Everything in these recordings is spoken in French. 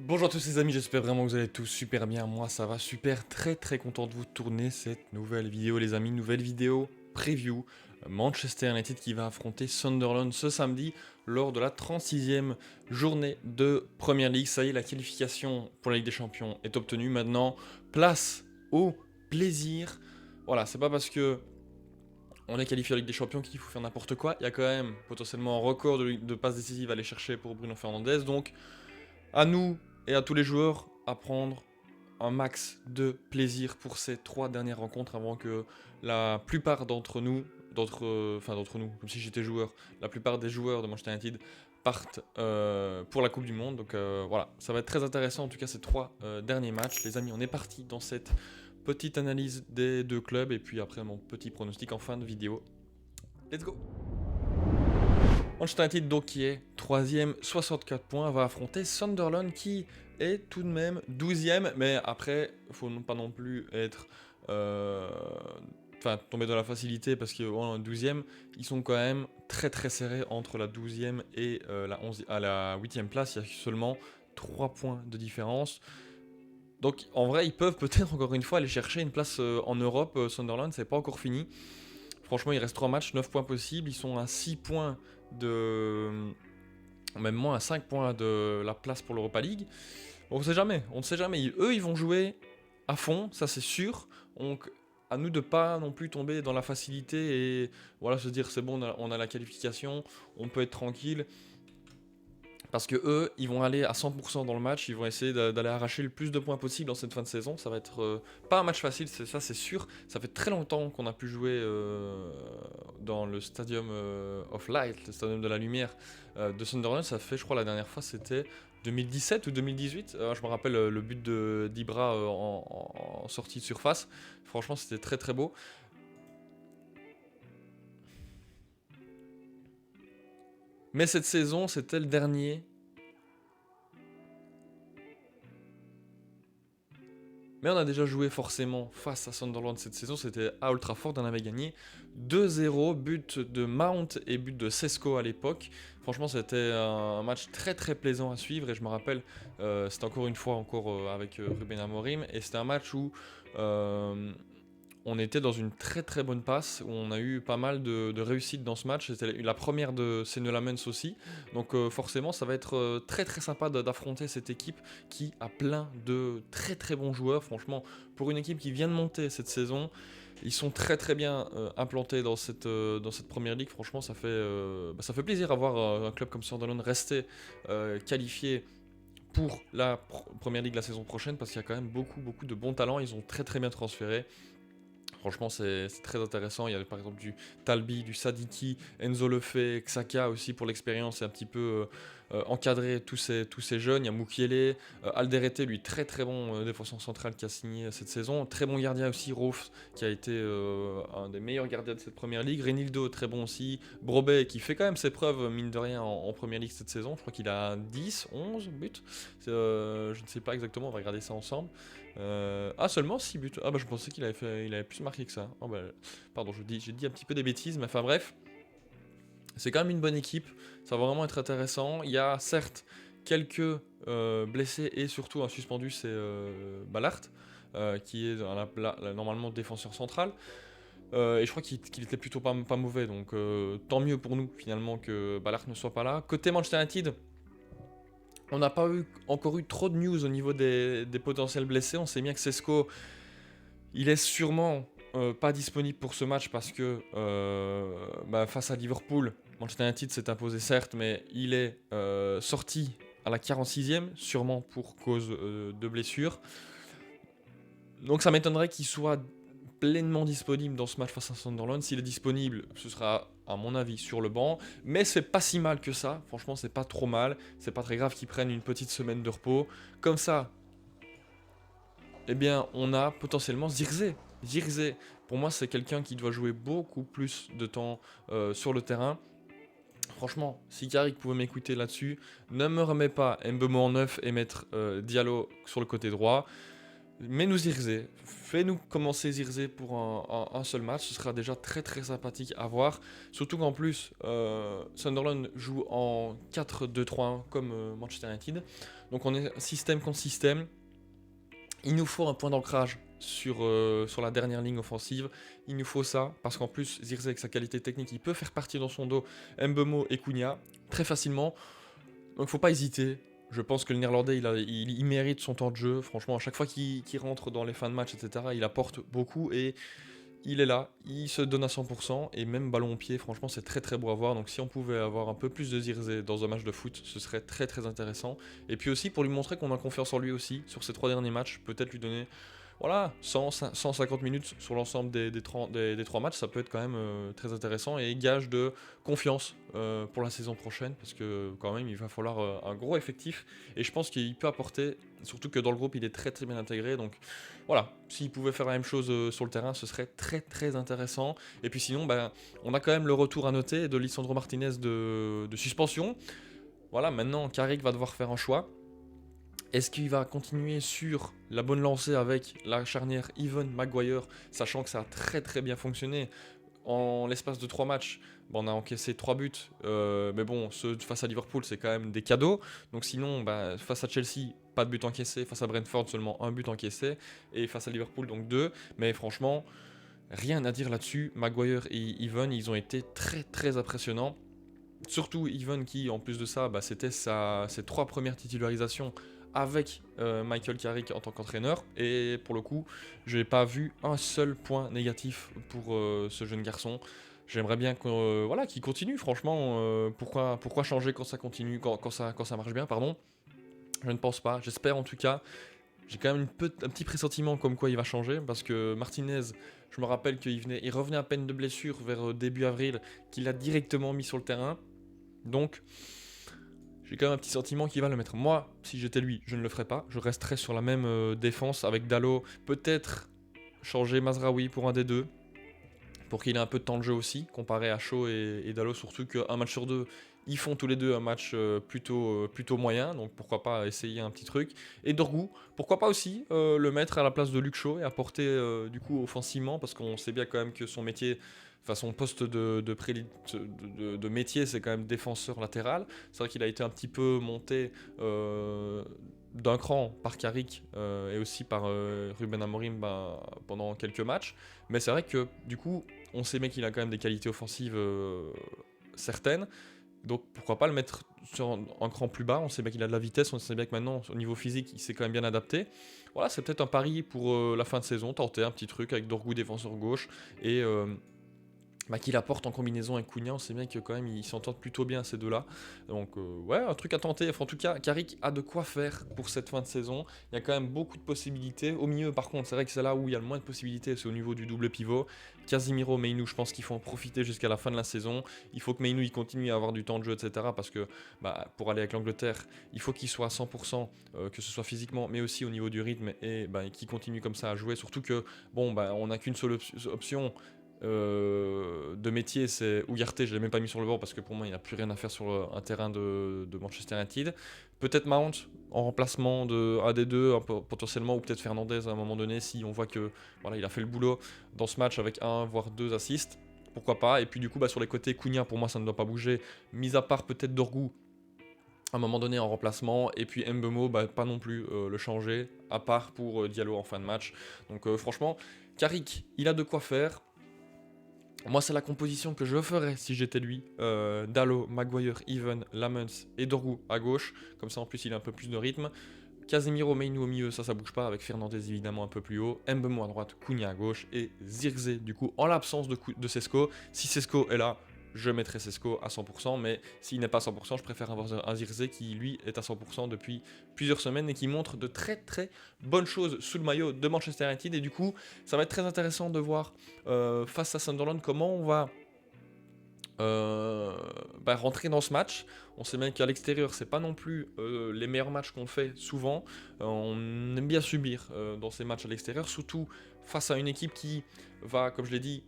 Bonjour à tous les amis, j'espère vraiment que vous allez tous super bien. Moi ça va super, très content de vous tourner cette nouvelle vidéo les amis. Nouvelle vidéo preview. Manchester United qui va affronter Sunderland ce samedi lors de la 36e journée de Premier League. Ça y est, la qualification pour la Ligue des Champions est obtenue. Maintenant, place au plaisir. Voilà, c'est pas parce que on est qualifié en Ligue des Champions qu'il faut faire n'importe quoi. Il y a quand même potentiellement un record de passes décisives à aller chercher pour Bruno Fernandes. Donc à nous et à tous les joueurs à prendre un max de plaisir pour ces 3 dernières rencontres avant que la plupart d'entre nous, d'entre nous, comme si j'étais joueur, la plupart des joueurs de Manchester United partent pour la Coupe du Monde. Donc voilà, ça va être très intéressant en tout cas ces 3 derniers matchs. Les amis, on est parti dans cette petite analyse des deux clubs et puis après mon petit pronostic en fin de vidéo. Let's go! Manchester United donc qui est 3ème, 64 points, va affronter Sunderland qui est tout de même 12ème, mais après, il ne faut pas non plus être... tomber dans la facilité parce que 12ème, ils sont quand même très serrés entre la 12ème et la 8ème place, il y a seulement 3 points de différence. Donc en vrai, ils peuvent peut-être encore une fois aller chercher une place en Europe. Sunderland, c'est pas encore fini. Franchement, il reste 3 matchs, 9 points possibles. Ils sont à 6 points de. Même moins à 5 points de la place pour l'Europa League. On ne sait jamais, on ne sait jamais. Eux, ils vont jouer à fond, ça c'est sûr. Donc, à nous de pas non plus tomber dans la facilité et voilà, se dire c'est bon, on a la qualification, on peut être tranquille. Parce que eux, ils vont aller à 100% dans le match, ils vont essayer d'aller arracher le plus de points possible dans cette fin de saison. Ça va être pas un match facile, ça c'est sûr. Ça fait très longtemps qu'on a pu jouer dans le Stadium of Light, le Stadium de la Lumière de Sunderland. Ça fait, je crois, la dernière fois c'était 2017 ou 2018. Je me rappelle le but d'Ibra en sortie de surface. Franchement, c'était très beau. Mais cette saison, c'était le dernier. Mais on a déjà joué forcément face à Sunderland cette saison, c'était à Old Trafford, on avait gagné 2-0, but de Mount et but de Sesko à l'époque. Franchement, c'était un match très plaisant à suivre et je me rappelle, c'était encore une fois avec Ruben Amorim et c'était un match où on était dans une très bonne passe, où on a eu pas mal de réussite dans ce match. C'était la première de Senne Lamens aussi. Donc forcément, ça va être très sympa d'affronter cette équipe qui a plein de très bons joueurs. Franchement, pour une équipe qui vient de monter cette saison, ils sont très bien implantés dans cette première ligue. Franchement, ça fait plaisir à voir un club comme Sunderland rester qualifié pour la première ligue la saison prochaine parce qu'il y a quand même beaucoup de bons talents. Ils ont très bien transféré. Franchement, c'est très intéressant. Il y a par exemple du Talbi, du Sadiki, Enzo Lefebvre, Xhaka aussi pour l'expérience et un petit peu encadrer tous ces jeunes. Il y a Mukiele, Alderete, lui très bon défenseur central qui a signé cette saison. Très bon gardien aussi, Rolf, qui a été un des meilleurs gardiens de cette première ligue. Renildo, très bon aussi. Brobe, qui fait quand même ses preuves, mine de rien, en première ligue cette saison. Je crois qu'il a 10, 11 buts. Je ne sais pas exactement, on va regarder ça ensemble. Seulement 6 buts. Ah bah je pensais qu'il avait plus marqué que ça. Oh bah, pardon, j'ai dit un petit peu des bêtises, mais enfin bref. C'est quand même une bonne équipe, ça va vraiment être intéressant. Il y a certes quelques blessés et surtout un suspendu, c'est Ballard, qui est normalement défenseur central. Et je crois qu'il était plutôt pas mauvais, donc tant mieux pour nous finalement que Ballard ne soit pas là. Côté Manchester United, on n'a pas encore eu trop de news au niveau des potentiels blessés. On sait bien que Sesko, il est sûrement pas disponible pour ce match parce que face à Liverpool, Manchester United s'est imposé certes, mais il est sorti à la 46e, sûrement pour cause de blessure. Donc ça m'étonnerait qu'il soit pleinement disponible dans ce match face à Sunderland. S'il est disponible, ce sera à mon avis sur le banc, mais c'est pas si mal que ça. Franchement, c'est pas trop mal. C'est pas très grave qu'ils prennent une petite semaine de repos. Comme ça, eh bien, on a potentiellement Zirkzee. Zirkzee, pour moi, c'est quelqu'un qui doit jouer beaucoup plus de temps sur le terrain. Franchement, si Carrick pouvait m'écouter là-dessus, ne me remets pas Mbemo en neuf et mettre Diallo sur le côté droit. Mets-nous Zirkzee, fais-nous commencer Zirkzee pour un seul match, ce sera déjà très très sympathique à voir. Surtout qu'en plus, Sunderland joue en 4-2-3-1 comme Manchester United. Donc on est système contre système. Il nous faut un point d'ancrage sur la dernière ligne offensive. Il nous faut ça, parce qu'en plus, Zirkzee avec sa qualité technique, il peut faire partir dans son dos Mbeumo et Cunha très facilement. Donc il ne faut pas hésiter. Je pense que le Néerlandais, il mérite son temps de jeu. Franchement, à chaque fois qu'il rentre dans les fins de match, etc., il apporte beaucoup et il est là. Il se donne à 100% et même ballon au pied, franchement, c'est très très beau à voir. Donc si on pouvait avoir un peu plus de Zirkzee dans un match de foot, ce serait très très intéressant. Et puis aussi pour lui montrer qu'on a confiance en lui aussi sur ces 3 derniers matchs, peut-être lui donner voilà, 150 minutes sur l'ensemble des 3 matchs, ça peut être quand même très intéressant et gage de confiance pour la saison prochaine, parce que quand même il va falloir un gros effectif, et je pense qu'il peut apporter, surtout que dans le groupe il est très très bien intégré, donc voilà, s'il pouvait faire la même chose sur le terrain, ce serait très très intéressant. Et puis sinon, ben, on a quand même le retour à noter de Lisandro Martinez de suspension. Voilà, maintenant Carrick va devoir faire un choix. Est-ce qu'il va continuer sur la bonne lancée avec la charnière Even-Maguire, sachant que ça a très très bien fonctionné en l'espace de 3 matchs? On a encaissé 3 buts, mais bon, ceux face à Liverpool, c'est quand même des cadeaux. Donc sinon, bah, face à Chelsea, pas de but encaissé. Face à Brentford, seulement un but encaissé. Et face à Liverpool, donc 2. Mais franchement, rien à dire là-dessus. Maguire et Even, ils ont été très très impressionnants. Surtout Even qui, en plus de ça, bah, c'était ses 3 premières titularisations avec Michael Carrick en tant qu'entraîneur. Et pour le coup, je n'ai pas vu un seul point négatif pour ce jeune garçon. J'aimerais bien voilà, qu'il continue, franchement. Pourquoi changer quand ça continue, quand ça marche bien, pardon. Je ne pense pas. J'espère en tout cas. J'ai quand même un petit pressentiment comme quoi il va changer, parce que Martinez, je me rappelle il revenait à peine de blessure vers début avril, qu'il a directement mis sur le terrain. Donc, j'ai quand même un petit sentiment qu'il va le mettre. Moi, si j'étais lui, je ne le ferais pas. Je resterais sur la même défense avec Dalot. Peut-être changer Mazraoui pour un des deux, pour qu'il ait un peu de temps de jeu aussi, comparé à Shaw et Dalot. Surtout qu'un match sur deux, ils font tous les deux un match plutôt moyen. Donc pourquoi pas essayer un petit truc. Et Dorgu, pourquoi pas aussi le mettre à la place de Luke Shaw et apporter du coup offensivement, parce qu'on sait bien quand même que son métier, enfin son poste de métier, c'est quand même défenseur latéral. C'est vrai qu'il a été un petit peu monté d'un cran par Carrick et aussi par Ruben Amorim pendant quelques matchs. Mais c'est vrai que du coup, on sait bien qu'il a quand même des qualités offensives certaines. Donc pourquoi pas le mettre sur un cran plus bas. On sait bien qu'il a de la vitesse, on sait bien que maintenant, au niveau physique, il s'est quand même bien adapté. Voilà, c'est peut-être un pari pour la fin de saison, tenter un petit truc avec Dorgu défenseur gauche et qu'il apporte en combinaison avec Cunha. On sait bien que quand même ils s'entendent plutôt bien ces deux-là. Donc ouais, un truc à tenter. Enfin, en tout cas, Carrick a de quoi faire pour cette fin de saison. Il y a quand même beaucoup de possibilités. Au milieu, par contre, c'est vrai que c'est là où il y a le moins de possibilités, c'est au niveau du double pivot. Casemiro, Mainoo, je pense qu'il faut en profiter jusqu'à la fin de la saison. Il faut que Mainoo il continue à avoir du temps de jeu, etc. Parce que pour aller avec l'Angleterre, il faut qu'il soit à 100%, que ce soit physiquement, mais aussi au niveau du rythme, et qu'il continue comme ça à jouer. Surtout que, bon, on n'a qu'une seule option de métier, c'est Ugarte. Je l'ai même pas mis sur le banc parce que pour moi il n'a plus rien à faire sur un terrain de Manchester United. Peut-être Mount en remplacement de un des deux potentiellement, ou peut-être Fernandez à un moment donné si on voit que voilà, il a fait le boulot dans ce match avec un voire deux assists, pourquoi pas. Et puis du coup sur les côtés, Cunha pour moi ça ne doit pas bouger, mis à part peut-être Dorgu à un moment donné en remplacement, et puis Mbeumo pas non plus le changer, à part pour Diallo en fin de match. Donc franchement, Carrick il a de quoi faire. Moi, c'est la composition que je ferais si j'étais lui. Dalot, Maguire, Even, Lamens et Dorgu à gauche. Comme ça, en plus, il a un peu plus de rythme. Casemiro, Mainoo au milieu, ça bouge pas. Avec Fernandez, évidemment, un peu plus haut. Mbeumo à droite, Cunha à gauche. Et Zirkzee, du coup, en l'absence de Sesco. Si Sesco est là, je mettrai Sesco à 100%, mais s'il n'est pas à 100%, je préfère avoir un Zirkzee qui, lui, est à 100% depuis plusieurs semaines et qui montre de très très bonnes choses sous le maillot de Manchester United. Et du coup, ça va être très intéressant de voir face à Sunderland comment on va rentrer dans ce match. On sait bien qu'à l'extérieur, c'est pas non plus les meilleurs matchs qu'on fait souvent. On aime bien subir dans ces matchs à l'extérieur, surtout face à une équipe qui va, comme je l'ai dit,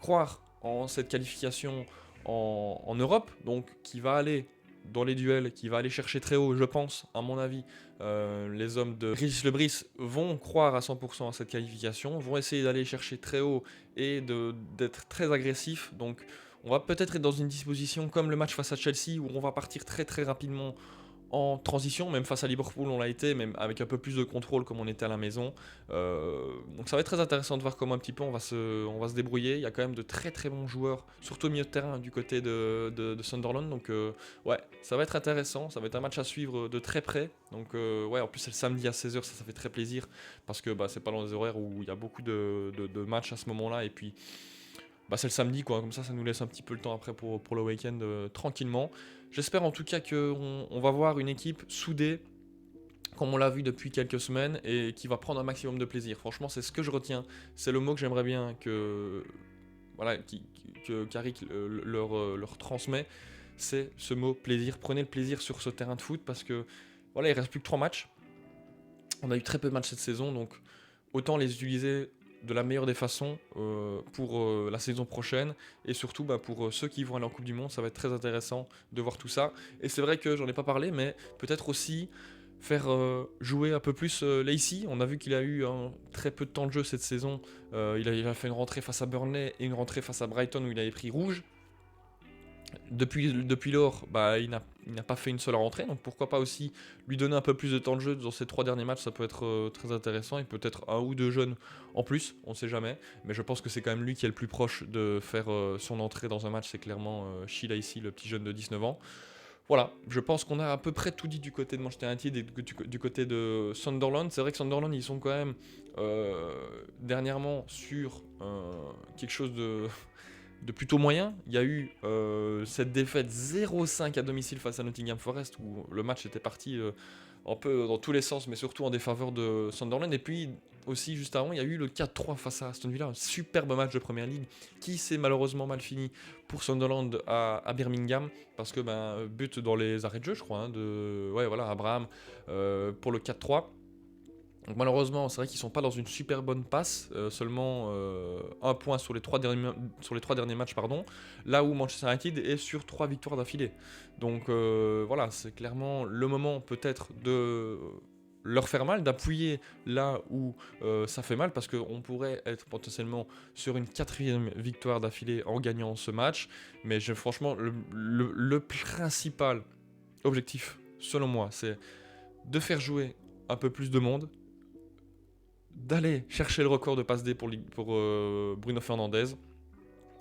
croire en cette qualification en Europe, donc qui va aller dans les duels, qui va aller chercher très haut, je pense, à mon avis. Les hommes de Régis Lebris vont croire à 100% à cette qualification, vont essayer d'aller chercher très haut et d'être très agressifs. Donc on va peut-être être dans une disposition comme le match face à Chelsea où on va partir très très rapidement en transition, même face à Liverpool on l'a été, même avec un peu plus de contrôle comme on était à la maison. Donc ça va être très intéressant de voir comment un petit peu on va se débrouiller. Il y a quand même de très très bons joueurs, surtout au milieu de terrain du côté de Sunderland. Donc ouais, ça va être intéressant, ça va être un match à suivre de très près. Donc ouais, en plus c'est le samedi à 16h, ça fait très plaisir parce que c'est pas dans les horaires où il y a beaucoup de matchs à ce moment-là. Et puis c'est le samedi, quoi. Comme ça nous laisse un petit peu le temps après pour le week-end tranquillement. J'espère en tout cas qu'on va voir une équipe soudée, comme on l'a vu depuis quelques semaines, et qui va prendre un maximum de plaisir. Franchement, c'est ce que je retiens. C'est le mot que j'aimerais bien que voilà, que Carrick leur transmet. C'est ce mot plaisir. Prenez le plaisir sur ce terrain de foot parce que voilà, il reste plus que 3 matchs. On a eu très peu de matchs cette saison, donc autant les utiliser de la meilleure des façons pour la saison prochaine et surtout pour ceux qui vont aller en Coupe du Monde. Ça va être très intéressant de voir tout ça. Et c'est vrai que j'en ai pas parlé, mais peut-être aussi faire jouer un peu plus Lacey. On a vu qu'il a eu très peu de temps de jeu cette saison. Il a fait une rentrée face à Burnley et une rentrée face à Brighton où il avait pris rouge. Depuis lors, il n'a pas fait une seule rentrée, donc pourquoi pas aussi lui donner un peu plus de temps de jeu dans ces 3 derniers matchs, ça peut être très intéressant, et peut-être un ou deux jeunes en plus, on ne sait jamais, mais je pense que c'est quand même lui qui est le plus proche de faire son entrée dans un match, c'est clairement Sheila ici, le petit jeune de 19 ans. Voilà, je pense qu'on a à peu près tout dit du côté de Manchester United et du côté de Sunderland. C'est vrai que Sunderland, ils sont quand même dernièrement sur quelque chose de plutôt moyen. Il y a eu cette défaite 0-5 à domicile face à Nottingham Forest où le match était parti un peu dans tous les sens, mais surtout en défaveur de Sunderland. Et puis aussi juste avant, il y a eu le 4-3 face à Aston Villa, un superbe match de Première Ligue qui s'est malheureusement mal fini pour Sunderland à Birmingham parce que but dans les arrêts de jeu, je crois, Abraham pour le 4-3. Donc malheureusement, c'est vrai qu'ils ne sont pas dans une super bonne passe, seulement un point sur les 3 derniers matchs, là où Manchester United est sur 3 victoires d'affilée. Donc voilà, c'est clairement le moment peut-être de leur faire mal, d'appuyer là où ça fait mal, parce qu'on pourrait être potentiellement sur une 4e victoire d'affilée en gagnant ce match. Mais franchement, le principal objectif, selon moi, c'est de faire jouer un peu plus de monde, d'aller chercher le record de passe D pour Bruno Fernandes.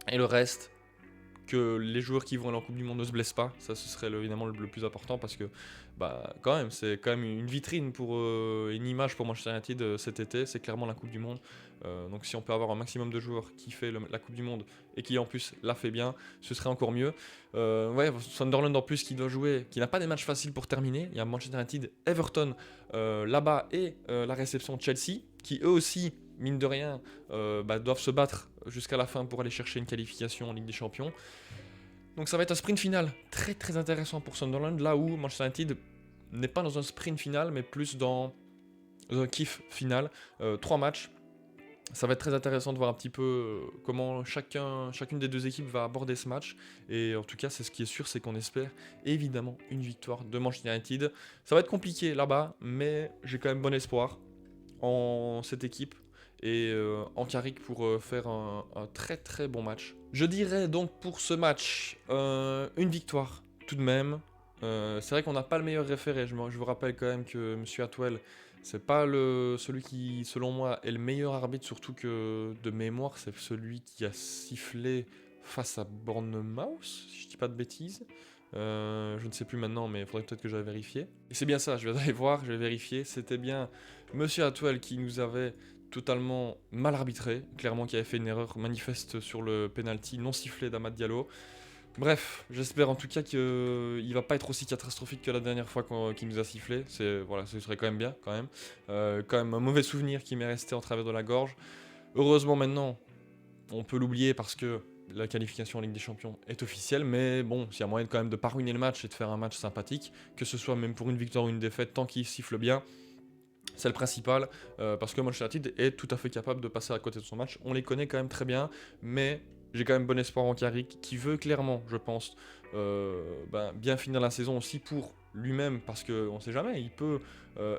Et le reste, que les joueurs qui vont aller en Coupe du Monde ne se blessent pas. Ça, ce serait évidemment le plus important parce que quand même, c'est quand même une vitrine pour une image pour Manchester United cet été. C'est clairement la Coupe du Monde. Donc si on peut avoir un maximum de joueurs qui fait la Coupe du Monde et qui en plus la fait bien, ce serait encore mieux. Sunderland en plus qui doit jouer, qui n'a pas des matchs faciles pour terminer. Il y a Manchester United, Everton là-bas et la réception de Chelsea qui eux aussi, mine de rien, doivent se battre jusqu'à la fin pour aller chercher une qualification en Ligue des Champions. Donc ça va être un sprint final très très intéressant pour Sunderland, là où Manchester United n'est pas dans un sprint final, mais plus dans un kiff final. 3 matchs. Ça va être très intéressant de voir un petit peu comment chacune des deux équipes va aborder ce match. Et en tout cas, c'est ce qui est sûr, c'est qu'on espère évidemment une victoire de Manchester United. Ça va être compliqué là-bas, mais j'ai quand même bon espoir en cette équipe et en Carrick pour faire un très très bon match. Je dirais donc pour ce match une victoire tout de même. C'est vrai qu'on n'a pas le meilleur référé. Je vous rappelle quand même que M. Atwell, c'est pas celui qui, selon moi, est le meilleur arbitre, surtout que de mémoire, c'est celui qui a sifflé face à Bournemouth, si je dis pas de bêtises. Je ne sais plus maintenant, mais il faudrait peut-être que j'aille vérifier. Et c'est bien ça, je vais aller voir, je vais vérifier. C'était bien Monsieur Atwell qui nous avait totalement mal arbitré, clairement qui avait fait une erreur manifeste sur le penalty non sifflé d'Amad Diallo. Bref, j'espère en tout cas qu'il ne va pas être aussi catastrophique que la dernière fois qu'il nous a sifflé. Ce serait quand même bien, quand même un mauvais souvenir qui m'est resté en travers de la gorge. Heureusement maintenant, on peut l'oublier parce que la qualification en Ligue des Champions est officielle, mais bon, s'il y a moyen quand même de pas ruiner le match et de faire un match sympathique, que ce soit même pour une victoire ou une défaite, tant qu'il siffle bien, c'est le principal, parce que Manchester United est tout à fait capable de passer à côté de son match. On les connaît quand même très bien, mais J'ai quand même bon espoir en Carrick, qui veut clairement, je pense, bien finir la saison aussi pour lui-même, parce qu'on ne sait jamais, il peut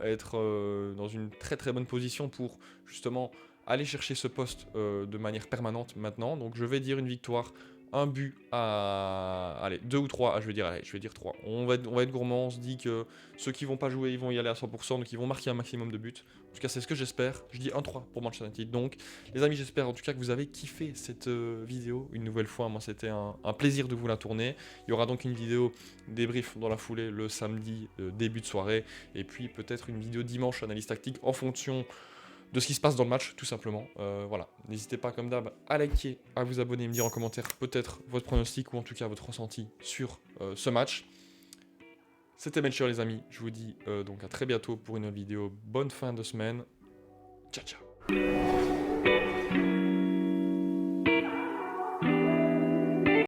être dans une très très bonne position pour justement aller chercher ce poste de manière permanente maintenant. Donc je vais dire une victoire, un but à... Allez, 2 ou 3, je vais dire, allez, je vais dire 3. On va être gourmand, on se dit que ceux qui vont pas jouer, ils vont y aller à 100%, donc ils vont marquer un maximum de buts. En tout cas, c'est ce que j'espère. Je dis 1-3 pour Manchester United. Donc, les amis, j'espère en tout cas que vous avez kiffé cette vidéo. Une nouvelle fois, moi, c'était un plaisir de vous la tourner. Il y aura donc une vidéo débrief dans la foulée le samedi, début de soirée. Et puis, peut-être une vidéo dimanche, analyse tactique, en fonction de ce qui se passe dans le match, tout simplement. Voilà, n'hésitez pas comme d'hab à liker, à vous abonner, me dire en commentaire peut-être votre pronostic ou en tout cas votre ressenti sur ce match. C'était Melchior les amis, je vous dis donc à très bientôt pour une autre vidéo. Bonne fin de semaine, ciao ciao.